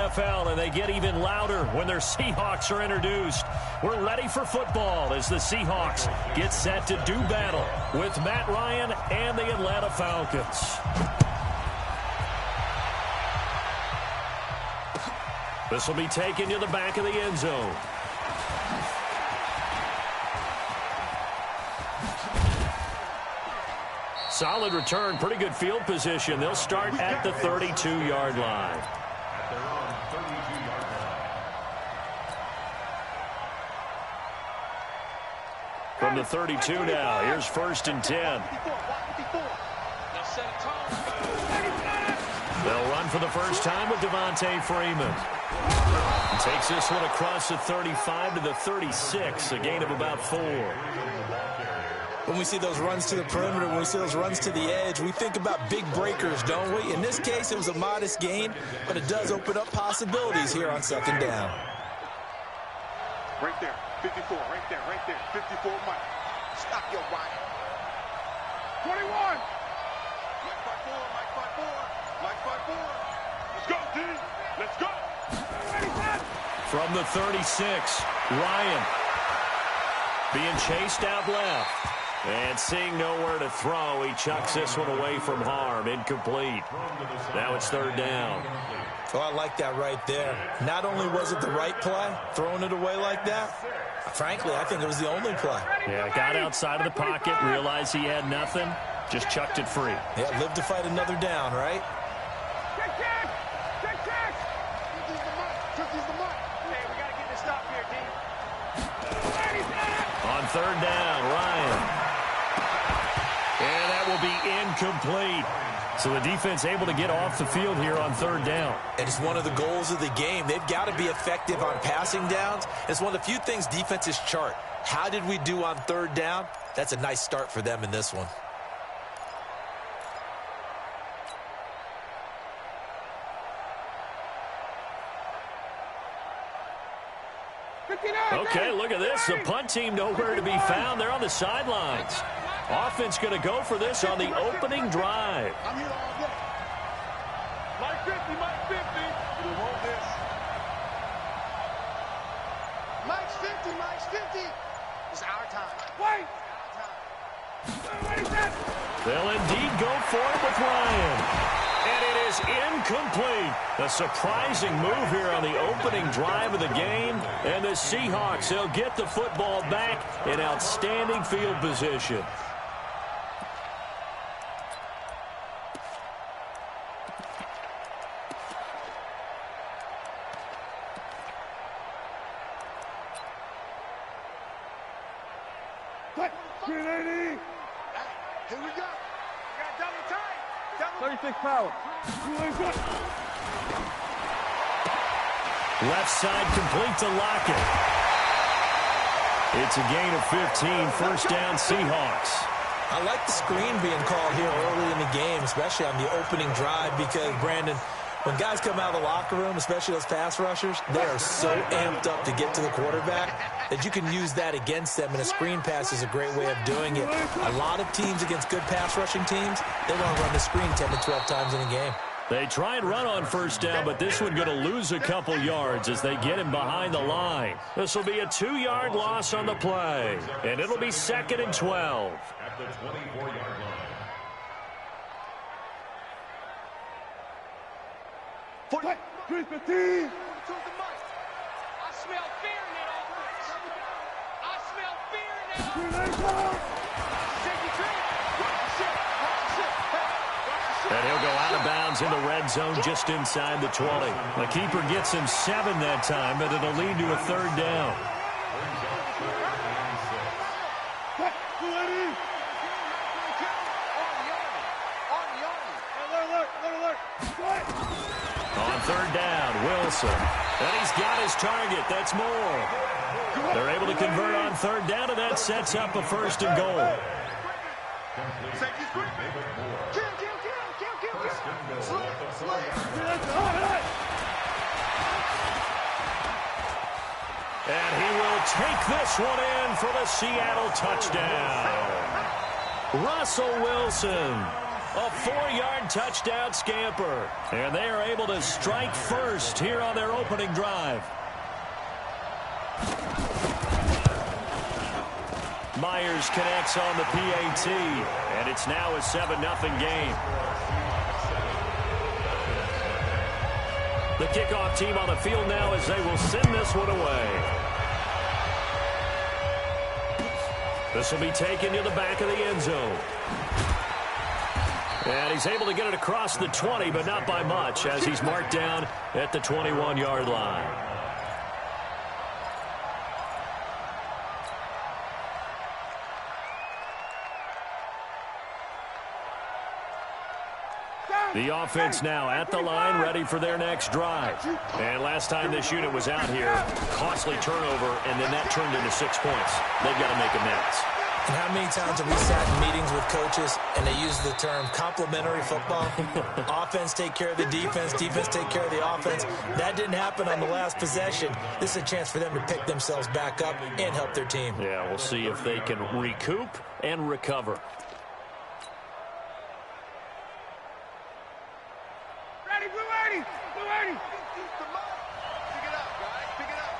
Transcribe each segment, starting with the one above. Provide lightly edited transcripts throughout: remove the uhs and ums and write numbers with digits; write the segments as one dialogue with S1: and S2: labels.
S1: NFL, and they get even louder when their Seahawks are introduced. We're ready for football as the Seahawks get set to do battle with Matt Ryan and the Atlanta Falcons. This will be taken to the back of the end zone. Solid return, pretty good field position. They'll start at the 32-yard line. From the 32 now, here's 1st and 10. They'll run for the first time with Devontae Freeman. Takes this one across the 35 to the 36, a gain of about 4.
S2: When we see those runs to the perimeter, when we see those runs to the edge, we think about big breakers, don't we? In this case, it was a modest gain, but it does open up possibilities here on 2nd down.
S3: Right there, 54, right there, 54, Mike. Stop your Ryan. 21. Mike 5-4, Mike 5-4, Mike 5-4. Let's go, D. Let's go.
S1: From the 36, Ryan being chased out left. And seeing nowhere to throw, he chucks this one away from harm. Incomplete. Now it's 3rd down.
S2: Oh, I like that right there. Not only was it the right play, throwing it away like that, frankly, I think it was the only play.
S1: Yeah, got outside of the pocket, realized he had nothing, just chucked it free.
S2: Yeah, live to fight another down, right?
S1: On 3rd down, Ryan. And that will be incomplete. So the defense able to get off the field here on 3rd down.
S2: And it's one of the goals of the game. They've got to be effective on passing downs. It's one of the few things defenses chart. How did we do on 3rd down? That's a nice start for them in this one.
S1: Okay, look at this. The punt team nowhere to be found. They're on the sidelines. Offense going to go for this on the opening drive.
S3: I'm here all day. Mike 50, Mike 50. We want this. Mike's 50, Mike's 50. It's our time. Wait.
S1: They'll indeed go for it with Ryan. And it is incomplete. A surprising move here on the opening drive of the game. And the Seahawks, they'll get the football back in outstanding field position.
S3: Here we go. We got double time.
S4: 36 power.
S1: Left side complete to Lockett. It's a gain of 15, 1st down Seahawks.
S2: I like the screen being called here early in the game, especially on the opening drive, because, Brandon, when guys come out of the locker room, especially those pass rushers, they are so amped up to get to the quarterback that you can use that against them, and a screen pass is a great way of doing it. A lot of teams against good pass rushing teams, they want to run the screen 10 to 12 times in a game.
S1: They try and run on 1st down, but this one going to lose a couple yards as they get him behind the line. This will be a 2-yard loss on the play, and it'll be 2nd and 12.
S5: At the 24-yard line.
S3: 315.
S6: I smell fear in that offense. I smell fear in that offense.
S1: And he'll go out of bounds in the red zone just inside the 20. The keeper gets him 7 that time, but it'll lead to a 3rd down. On 3rd down, Wilson. And he's got his target. That's more. They're able to convert on 3rd down, and that sets up a 1st and goal. And he will take this one in for the Seattle touchdown. Russell Wilson. A 4-yard touchdown scamper. And they are able to strike first here on their opening drive. Myers connects on the PAT, and it's now a 7-0 game. The kickoff team on the field now as they will send this one away. This will be taken to the back of the end zone. And he's able to get it across the 20, but not by much, as he's marked down at the 21-yard line. The offense now at the line, ready for their next drive. And last time this unit was out here, costly turnover, and then that turned into 6 points. They've got to make amends.
S2: And how many times have we sat in meetings with coaches and they use the term complementary football? Offense take care of the defense, defense take care of the offense. That didn't happen on the last possession. This is a chance for them to pick themselves back up and help their team.
S1: Yeah, we'll see if they can recoup and recover.
S6: Ready, blue 80, blue 80.
S3: Pick it up, guys. Pick it up.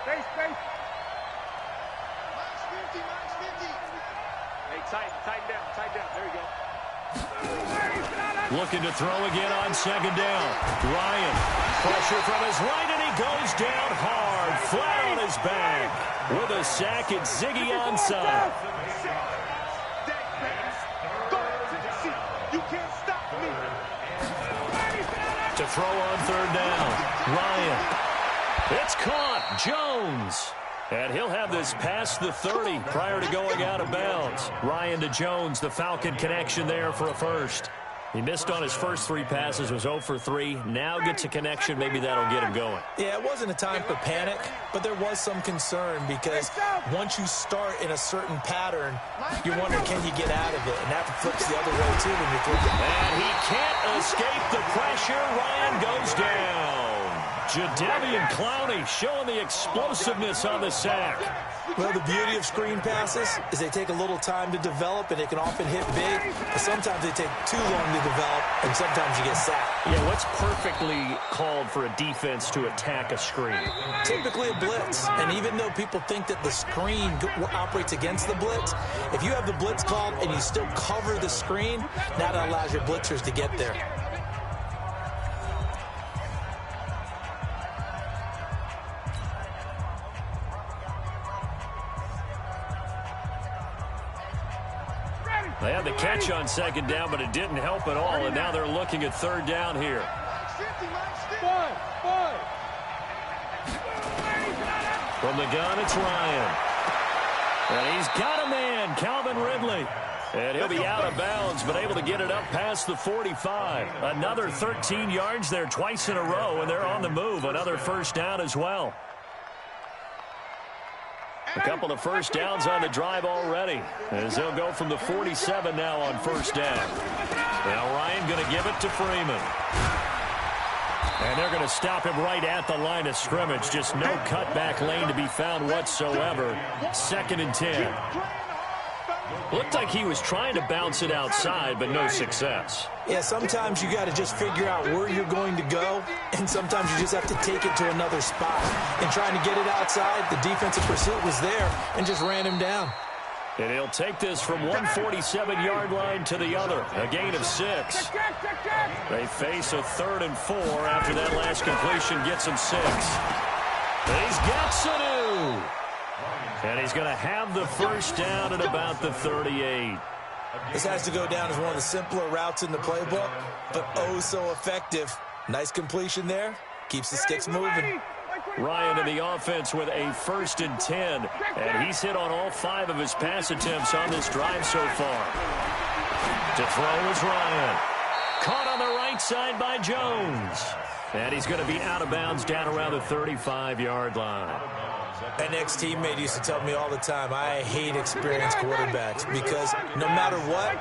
S6: Space.
S3: Minus 50.
S6: Hey, tighten down. There you go.
S1: Looking to throw again on second down. Ryan, pressure from his right, and he goes down hard, flat on his back. With a sack, it's Ziggy onside.
S6: You can't stop me.
S1: To throw on third down. Ryan. It's caught. Jones. And he'll have this past the 30 prior to going out of bounds. Ryan to Jones, the Falcon connection there for a first. He missed on his first 3 passes, was 0 for 3. Now gets a connection. Maybe that'll get him going.
S2: Yeah, it wasn't a time for panic, but there was some concern because once you start in a certain pattern, you're wondering, can you get out of it? And that flips the other way, too, when you're throwing.
S1: And he can't escape the pressure. Ryan goes down. Jadeveon Clowney showing the explosiveness on the sack.
S2: Well, the beauty of screen passes is they take a little time to develop, and they can often hit big, but sometimes they take too long to develop, and sometimes you get sacked.
S1: Yeah, what's perfectly called for a defense to attack a screen?
S2: Typically a blitz, and even though people think that the screen operates against the blitz, if you have the blitz called and you still cover the screen, now that allows your blitzers to get there.
S1: They had the catch on second down, but it didn't help at all, and now they're looking at third down here. From the gun, it's Ryan. And he's got a man, Calvin Ridley. And he'll be out of bounds, but able to get it up past the 45. Another 13 yards there twice in a row, and they're on the move. Another first down as well. A couple of first downs on the drive already, as they'll go from the 47 now on first down. Now Ryan going to give it to Freeman. And they're going to stop him right at the line of scrimmage. Just no cutback lane to be found whatsoever. 2nd and 10. Looked like he was trying to bounce it outside, but no success.
S2: Yeah, sometimes you got to just figure out where you're going to go, and sometimes you just have to take it to another spot. And trying to get it outside, the defensive pursuit was there and just ran him down.
S1: And he'll take this from 147-yard line to the other, a gain of 6. They face a 3rd and 4 after that last completion gets him 6. He's got Sanu. And he's going to have the first down at about the 38.
S2: This has to go down as one of the simpler routes in the playbook, but oh so effective. Nice completion there. Keeps the sticks moving.
S1: Ryan in the offense with a 1st and 10. And he's hit on all 5 of his pass attempts on this drive so far. To throw is Ryan. Caught on the right side by Jones. And he's going to be out of bounds down around the 35-yard line.
S2: An ex-teammate used to tell me all the time, I hate experienced quarterbacks because no matter what,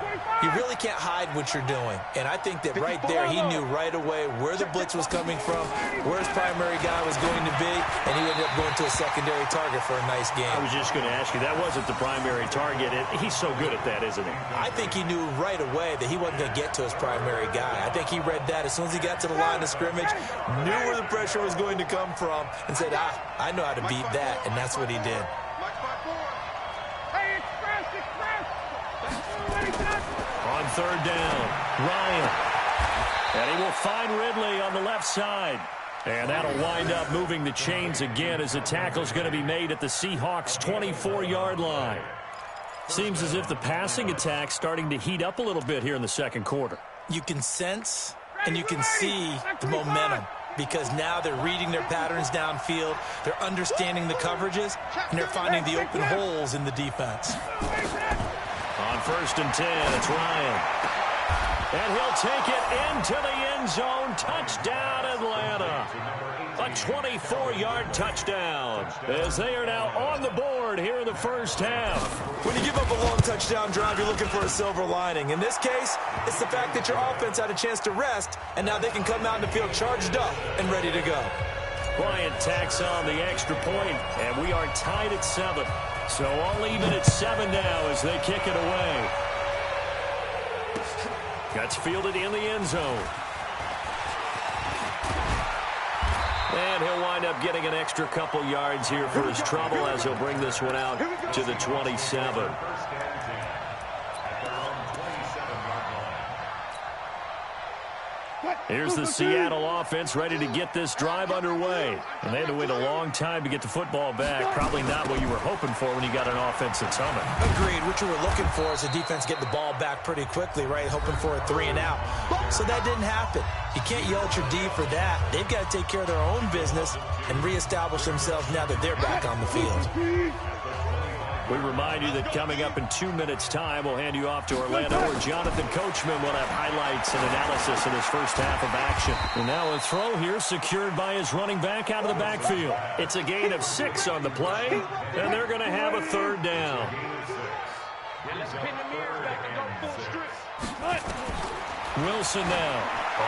S2: you really can't hide what you're doing. And I think that right there, he knew right away where the blitz was coming from, where his primary guy was going to be, and he ended up going to a secondary target for a nice game.
S1: I was just going to ask you, that wasn't the primary target. He's so good at that, isn't he?
S2: I think he knew right away that he wasn't going to get to his primary guy. I think he read that as soon as he got to the line of scrimmage, knew where the pressure was going to come from, and said, I know how to beat that. And that's what he did.
S1: On third down, Ryan. And he will find Ridley on the left side. And that'll wind up moving the chains again as the tackle's going to be made at the Seahawks' 24-yard line. Seems as if the passing attack's starting to heat up a little bit here in the second quarter.
S2: You can sense and you can see the momentum, because now they're reading their patterns downfield, they're understanding the coverages, and they're finding the open holes in the defense.
S1: On 1st and 10, it's Ryan. And he'll take it into the end zone. Touchdown, Atlanta. A 24-yard touchdown as they are now on the board here in the first half.
S2: When you give up a long touchdown drive, you're looking for a silver lining. In this case, it's the fact that your offense had a chance to rest, and now they can come out in the field charged up and ready to go.
S1: Bryant tacks on the extra point, and we are tied at 7. So all even at 7 now as they kick it away. Gets fielded in the end zone. And he'll wind up getting an extra couple yards here for his trouble as he'll bring this one out to the 27. Here's the Seattle offense ready to get this drive underway. And they had to wait a long time to get the football back. Probably not what you were hoping for when you got an offense that's humming.
S2: Agreed. What you were looking for is the defense get the ball back pretty quickly, right? Hoping for a 3 and out. So that didn't happen. You can't yell at your D for that. They've got to take care of their own business and reestablish themselves now that they're back on the field.
S1: We remind you that coming up in 2 minutes' time, we'll hand you off to Orlando, where Jonathan Coachman will have highlights and analysis of this first half of action. And now a throw here secured by his running back out of the backfield. It's a gain of 6 on the play, and they're going to have a third down. Wilson now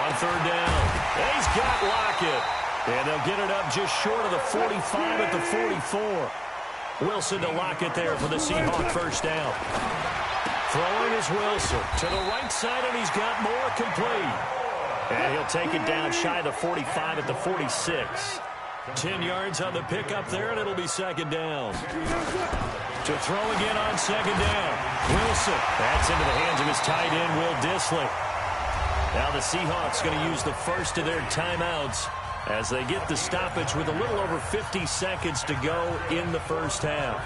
S1: on third down. He's got Lockett, and they'll get it up just short of the 45 at the 44. Wilson to Lockett there for the Seahawk first down. Throwing is Wilson to the right side, and he's got more complete. And he'll take it down shy of the 45 at the 46. 10 yards on the pickup there, and it'll be second down. To throw again on second down. Wilson. That's into the hands of his tight end, Will Dissly. Now the Seahawks going to use the first of their timeouts as they get the stoppage with a little over 50 seconds to go in the first half.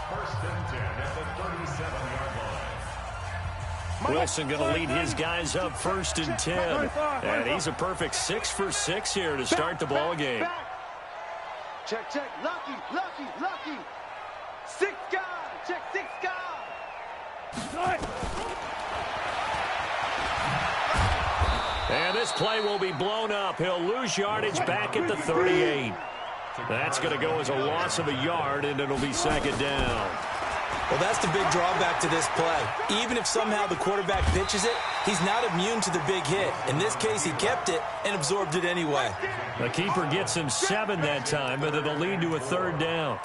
S5: First and 10 at the 37-yard line.
S1: Wilson going to lead his guys up first and 10. And he's a perfect 6 for 6 here to start the ball game.
S6: Check, check. Lucky. 6 guys. Check 6 guys.
S1: And this play will be blown up. He'll lose yardage back at the 38. That's going to go as a loss of a yard, and it'll be second down.
S2: Well, that's the big drawback to this play. Even if somehow the quarterback pitches it, he's not immune to the big hit. In this case, he kept it and absorbed it anyway.
S1: The keeper gets him 7 that time, but it'll lead to a third down.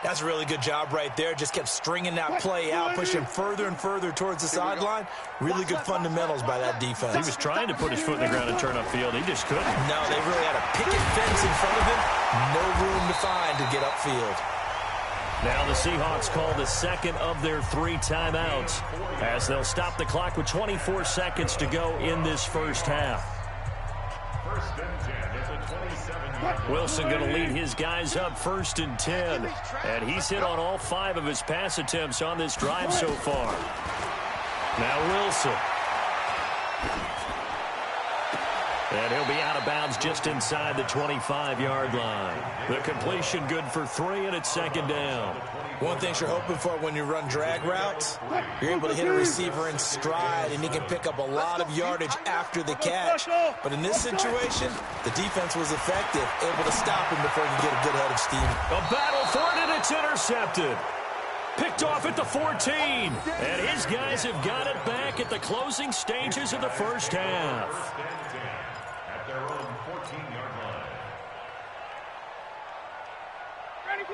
S2: That's a really good job right there. Just kept stringing that play out, pushing further and further towards the sideline. Really good fundamentals by that defense.
S1: He was trying to put his foot in the ground and turn upfield. He just couldn't.
S2: No, they really had a picket fence in front of him. No room to find to get upfield.
S1: Now the Seahawks call the second of their 3 timeouts as they'll stop the clock with 24 seconds to go in this first half.
S5: First and 10 at the 27-yard line.
S1: Wilson going to lead his guys up first and 10. And he's hit on all 5 of his pass attempts on this drive so far. Now Wilson. And he'll be out of bounds just inside the 25-yard line. The completion good for 3, and it's second down.
S2: One thing you're hoping for when you run drag routes, you're able to hit a receiver in stride, and he can pick up a lot of yardage after the catch. But in this situation, the defense was effective, able to stop him before he could get a good head of steam.
S1: A battle for it, and it's intercepted. Picked off at the 14. And his guys have got it back at the closing stages of the first half.
S5: At their own 14-yard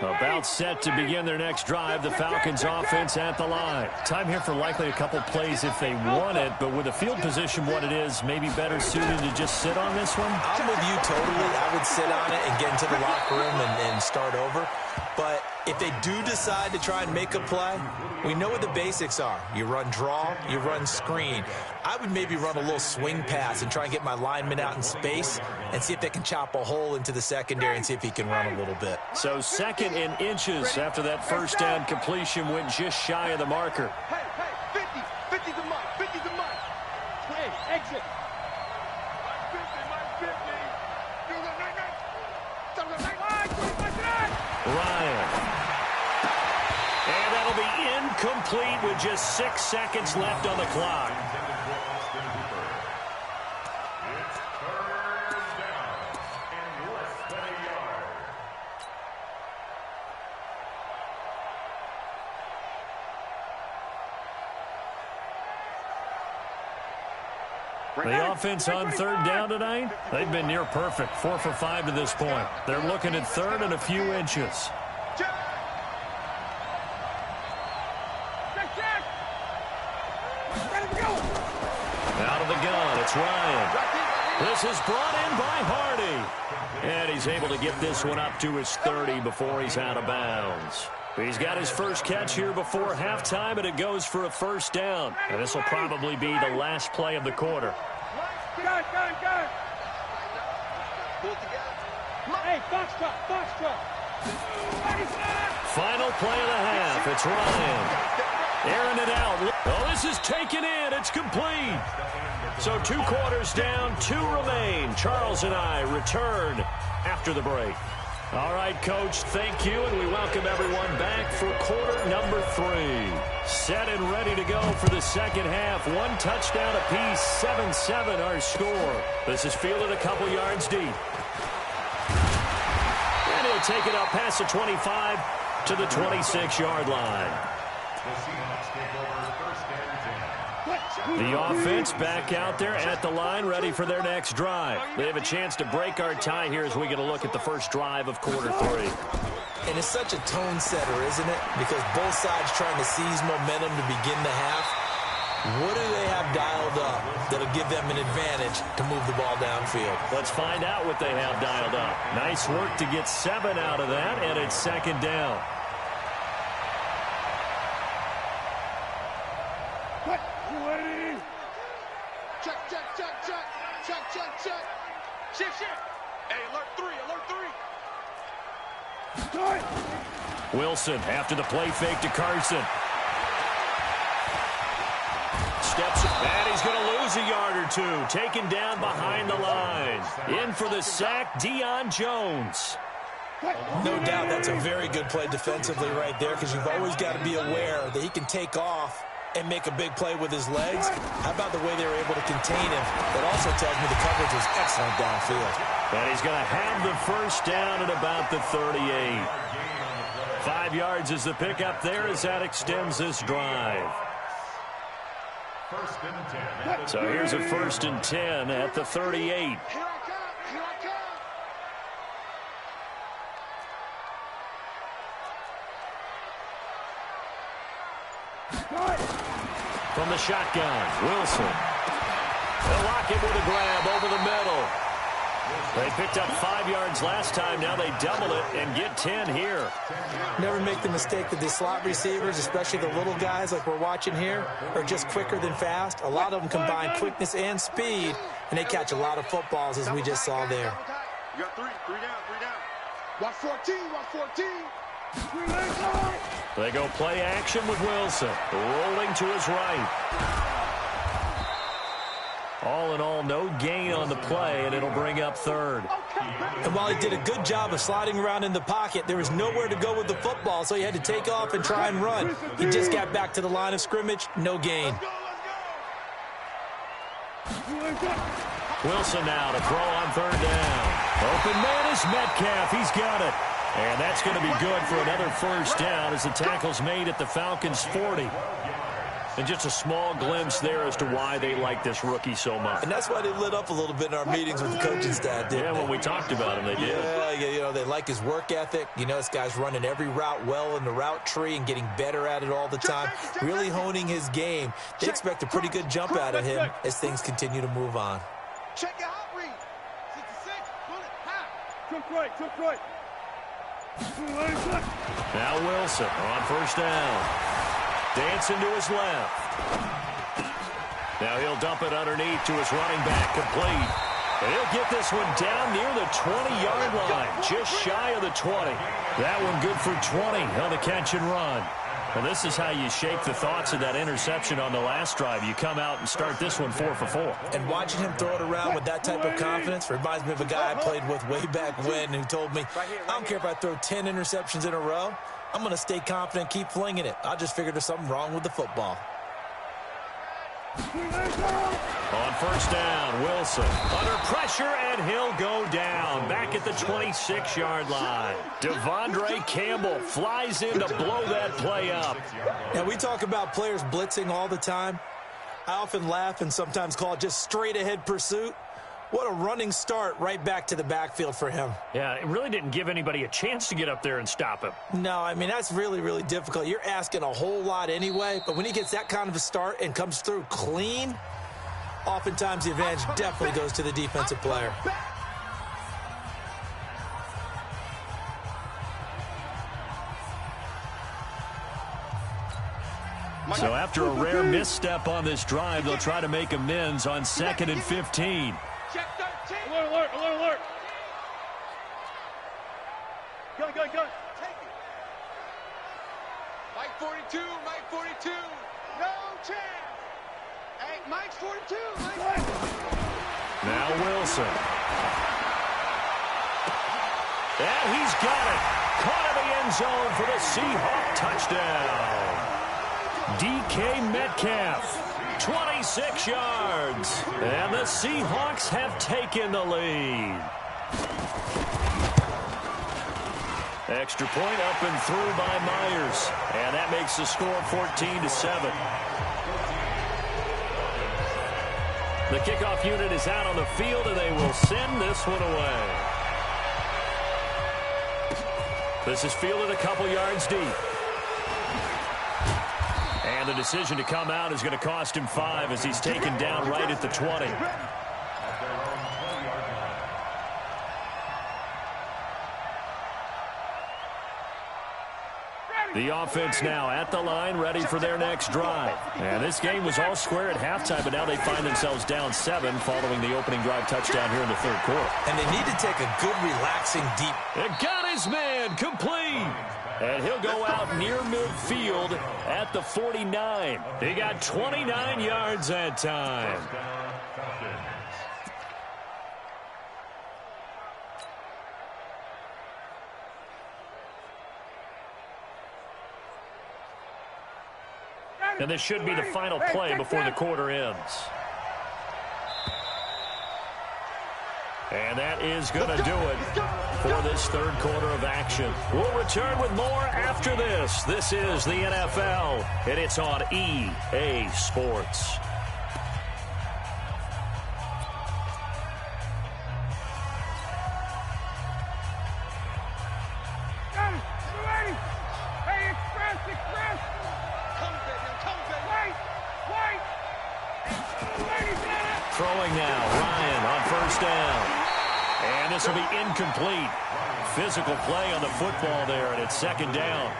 S5: line.
S1: About set to begin their next drive, the Falcons offense at the line. Time here for likely a couple plays if they want it, but with the field position what it is, maybe better suited to just sit on this one?
S2: I'm with you totally. I would sit on it and get into the locker room and start over. But if they do decide to try and make a play, we know what the basics are. You run draw, you run screen. I would maybe run a little swing pass and try and get my lineman out in space and see if they can chop a hole into the secondary and see if he can run a little bit.
S1: So second in inches after that first down completion went just shy of the marker.
S6: Hey, 50 to Mike, 50 to Mike. Hey, exit.
S1: Ryan. And that'll be incomplete with just 6 seconds left on the clock.
S5: It's third down and less than a yard.
S1: The offense on third down tonight, they've been near perfect, 4 for 5 to this point. They're looking at third and a few inches. Out of the gun, it's Ryan. This is brought in by Hardy. And he's able to get this one up to his 30 before he's out of bounds. He's got his first catch here before halftime, and it goes for a first down. And this will probably be the last play of the quarter.
S6: Gun. Hey, box truck.
S1: Final play of the half. It's Ryan. Airing it out. Oh, this is taken in. It's complete. So 2 quarters down, 2 remain. Charles and I return after the break. All right, Coach, thank you, and we welcome everyone back for quarter number 3. Set and ready to go for the second half. 1 touchdown apiece, 7-7 our score. This is fielded a couple yards deep. And he'll take it up past the 25 to the 26-yard line.
S5: The Seahawks take over first and 10.
S1: The offense back out there at the line, ready for their next drive. They have a chance to break our tie here as we get a look at the first drive of quarter 3.
S2: And it's such a tone setter, isn't it? Because both sides trying to seize momentum to begin the half. What do they have dialed up that'll give them an advantage to move the ball downfield?
S1: Let's find out what they have dialed up. Nice work to get 7 out of that, and it's second down.
S6: Check. Hey, alert 3.
S1: Wilson after the play fake to Carson. Steps, and he's going to lose a yard or 2. Taken down behind the line. In for the sack, Deion Jones.
S2: No doubt that's a very good play defensively right there, because you've always got to be aware that he can take off and make a big play with his legs. How about the way they were able to contain him? That also tells me the coverage was excellent downfield.
S1: And he's going to have the first down at about the 38. 5 yards is the pickup there as that extends this drive.
S5: First and 10.
S1: So here's a 1st and 10 at the 38.
S6: Here I come.
S1: From the shotgun, Wilson. They'll lock him with a grab over the middle. They picked up 5 yards last time. Now they double it and get 10 here.
S2: Never make the mistake that the slot receivers, especially the little guys like we're watching here, are just quicker than fast. A lot of them combine quickness and speed, and they catch a lot of footballs, as we just saw there.
S3: You got 3 down.
S6: Watch 14.
S1: They go play action with Wilson. Rolling to his right. All in all, no gain on the play, and it'll bring up third.
S2: And while he did a good job of sliding around in the pocket, there was nowhere to go with the football, so he had to take off and try and run. He just got back to the line of scrimmage, no gain.
S1: Wilson now to throw on third down. Open man is Metcalf. He's got it. And that's going to be good for another first down as the tackle's made at the Falcons' 40. And just a small glimpse there as to why they like this rookie so much.
S2: And that's why they lit up a little bit in our meetings with the coaching staff, didn't they?
S1: When we talked about him, they did.
S2: Yeah, you know, they like his work ethic. You know, this guy's running every route well in the route tree and getting better at it all the time, really honing his game. They expect a pretty good jump out of him as things continue to move on.
S6: Check your hot read. 66, pull it high.
S3: Took right.
S1: Now Wilson on first down. Dancing to his left. Now he'll dump it underneath to his running back, complete. And he'll get this one down near the 20-yard line, just shy of the 20. That one good for 20 on the catch and run. Well, this is how you shake the thoughts of that interception on the last drive. You come out and start this one 4 for 4.
S2: And watching him throw it around with that type of confidence reminds me of a guy I played with way back when who told me, I don't care if I throw 10 interceptions in a row. I'm going to stay confident, keep flinging it. I just figured there's something wrong with the football.
S1: On first down, Wilson under pressure, and he'll go down back at the 26-yard line. Devondre Campbell flies in to blow that play up.
S2: Now, we talk about players blitzing all the time. I often laugh and sometimes call it just straight-ahead pursuit. What a running start right back to the backfield for him.
S1: Yeah, it really didn't give anybody a chance to get up there and stop him.
S2: No, I mean, that's really, really difficult. You're asking a whole lot anyway, but when he gets that kind of a start and comes through clean, oftentimes the advantage definitely goes to the defensive player.
S1: So after a rare misstep on this drive, they'll try to make amends on 2nd and 15.
S6: Check 13.
S3: Alert. Gun. Take it.
S6: Mike 42, Mike 42. No chance. Hey, Mike's 42. Mike.
S1: Now Wilson. And he's got it. Caught in the end zone for the Seahawk touchdown. DK Metcalf. 26 yards. And the Seahawks have taken the lead. Extra point up and through by Myers. And that makes the score 14-7. The kickoff unit is out on the field, and they will send this one away. This is fielded a couple yards deep. And the decision to come out is going to cost him 5 as he's taken down right at the 20. The offense now at the line, ready for their next drive. And this game was all square at halftime, but now they find themselves down 7 following the opening drive touchdown here in the third quarter.
S2: And they need to take a good, relaxing, deep.
S1: And got his man complete. And he'll go out near midfield at the 49. He got 29 yards that time. And this should be the final play before the quarter ends. And that is going to do it for this third quarter of action. We'll return with more after this. This is the NFL, and it's on EA Sports. Throwing now, Ryan on first down. And this will be incomplete. Physical play on the football there, and it's second down.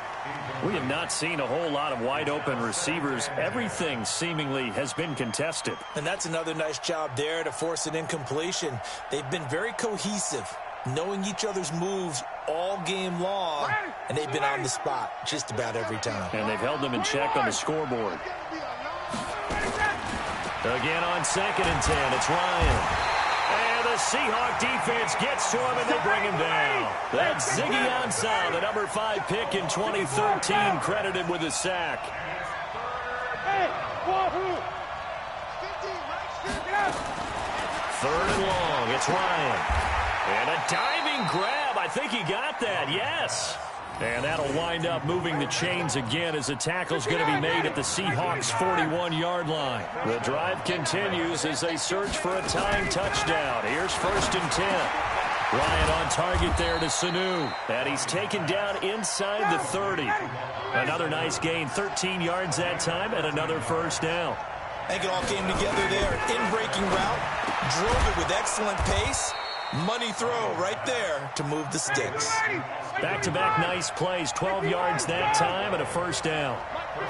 S1: We have not seen a whole lot of wide-open receivers. Everything seemingly has been contested.
S2: And that's another nice job there to force an incompletion. They've been very cohesive, knowing each other's moves all game long, and they've been on the spot just about every time.
S1: And they've held them in check on the scoreboard. Again on 2nd and 10, it's Ryan. And the Seahawk defense gets to him, and they bring him down. That's Ziggy Ansah, the number 5 pick in 2013, credited with a sack.
S6: Hey, wahoo!
S1: 3rd and long, it's Ryan. And a diving grab. I think he got that, yes. And that'll wind up moving the chains again as the tackle's going to be made at the Seahawks' 41-yard line. The drive continues as they search for a tying touchdown. Here's 1st and 10. Ryan on target there to Sanu. And he's taken down inside the 30. Another nice gain, 13 yards that time, and another 1st down.
S2: I think it all came together there. In-breaking route, drove it with excellent pace. Money throw right there to move the sticks.
S1: Back-to-back nice plays, 12 yards that time and a 1st down.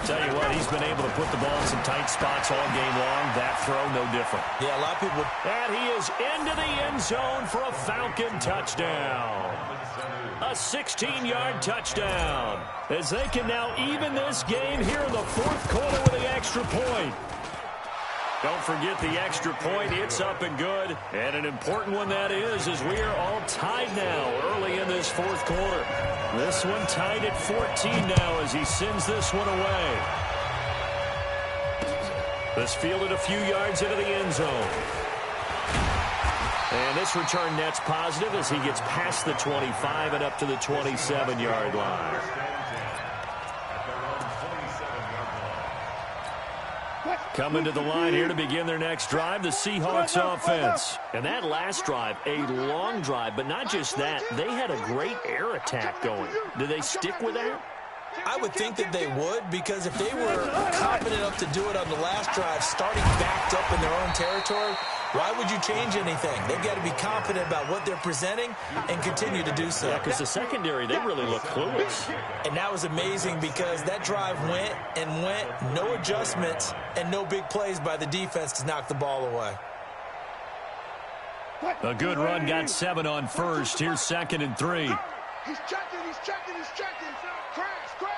S1: Tell you what, he's been able to put the ball in some tight spots all game long. That throw, no different.
S2: Yeah, a lot of people.
S1: And he is into the end zone for a Falcon touchdown. A 16-yard touchdown. As they can now even this game here in the 4th quarter with the extra point. Don't forget the extra point. It's up and good. And an important one that is, as we are all tied now early in this 4th quarter. This one tied at 14 now as he sends this one away. This fielded a few yards into the end zone. And this return net's positive as he gets past the 25 and up to the 27-yard line. Coming to the line here to begin their next drive, the Seahawks offense. And that last drive, a long drive, but not just that. They had a great air attack going. Do they stick with that?
S2: I would think that they would, because if they were confident enough to do it on the last drive, starting backed up in their own territory, why would you change anything? They've got to be confident about what they're presenting and continue to do so.
S1: Yeah, because the secondary, they really look clueless.
S2: And that was amazing because that drive went and went, no adjustments and no big plays by the defense to knock the ball away.
S1: A good run, got 7 on 1st. Here's 2nd and 3.
S6: He's checking, he's checking, he's checking. Crash, crash.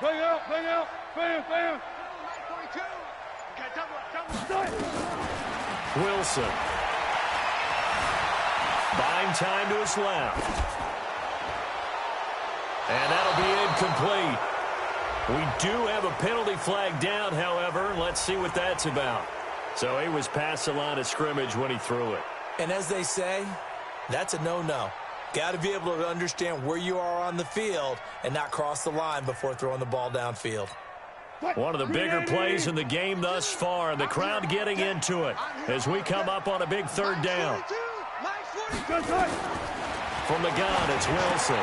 S6: Bring out, bam, bam. 42. Okay, double.
S1: Wilson. Buying time to his left. And that'll be incomplete. We do have a penalty flag down, however. Let's see what that's about. So he was past the line of scrimmage when he threw it.
S2: And as they say, that's a no-no. Got to be able to understand where you are on the field and not cross the line before throwing the ball downfield.
S1: One of the bigger plays in the game thus far, and the crowd getting into it as we come up on a big 3rd down. From the gun, it's Wilson.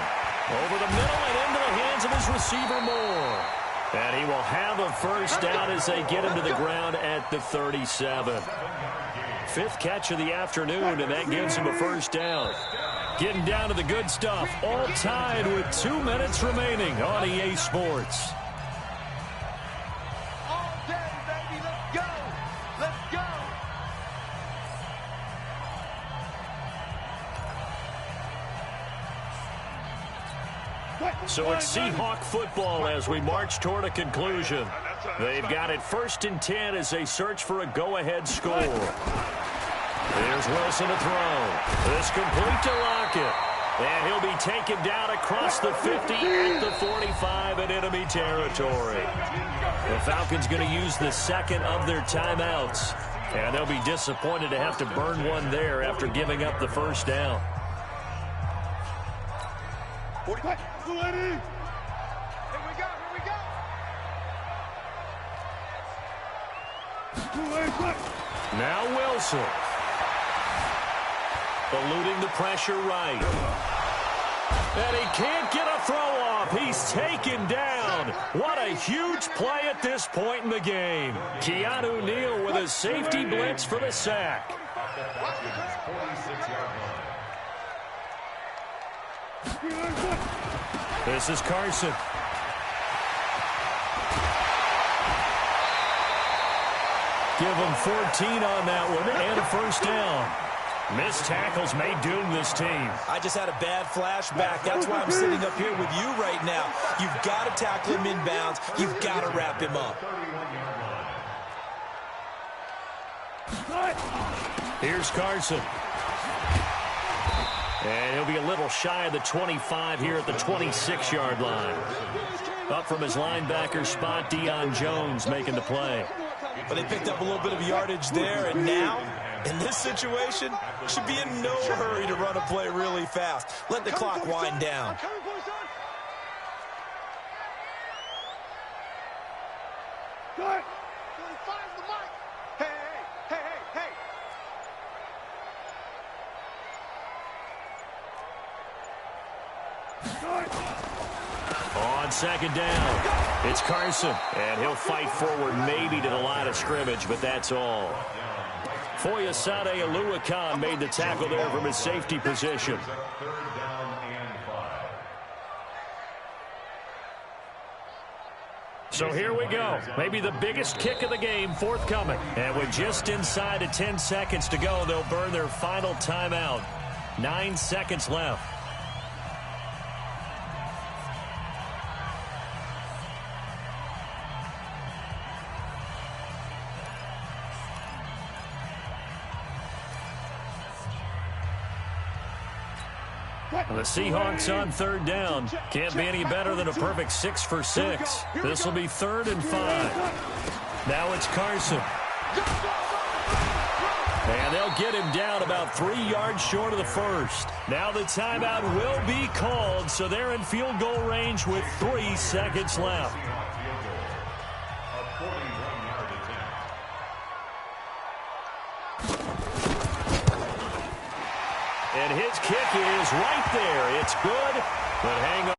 S1: Over the middle and into the hands of his receiver Moore. And he will have a 1st down as they get him to the ground at the 37. 5th catch of the afternoon, and that gives him a 1st down. Getting down to the good stuff, all tied with 2 minutes remaining on EA Sports.
S6: All day, baby, let's go. Let's go.
S1: So it's Seahawk football as we march toward a conclusion. They've got it 1st and 10 as they search for a go-ahead score. Here's Wilson to throw. This complete to Lockett. And he'll be taken down across the 50 at the 45 in enemy territory. The Falcons going to use the 2nd of their timeouts. And they'll be disappointed to have to burn one there after giving up the 1st down.
S6: 45. Here we go.
S1: Now Wilson. Eluding the pressure right. And he can't get a throw off. He's taken down. What a huge play at this point in the game. Keanu Neal with a safety blitz for the sack. This is Carson. Give him 14 on that one and a 1st down. Missed tackles may doom this team.
S2: I just had a bad flashback. That's why I'm sitting up here with you right now. You've got to tackle him inbounds. You've got to wrap him up.
S1: Here's Carson. And he'll be a little shy of the 25 here at the 26-yard line. Up from his linebacker spot, Deion Jones making the play.
S2: But they picked up a little bit of yardage there, and now, in this situation, should be in no hurry to run a play really fast. Let the clock wind down.
S6: Good. 25 the mic. Hey.
S1: On second down, it's Carson, and he'll fight forward maybe to the line of scrimmage, but that's all. Foyesade Oluwakan made the tackle there from his safety position. So here we go. Maybe the biggest kick of the game forthcoming. And with just inside of 10 seconds to go, they'll burn their final timeout. 9 seconds left. The Seahawks on third down. Can't be any better than a perfect 6 for 6. This will be 3rd and 5. Now it's Carson. And they'll get him down about 3 yards short of the first. Now the timeout will be called, so they're in field goal range with 3 seconds left. And his kick is right there. It's good, but hang on.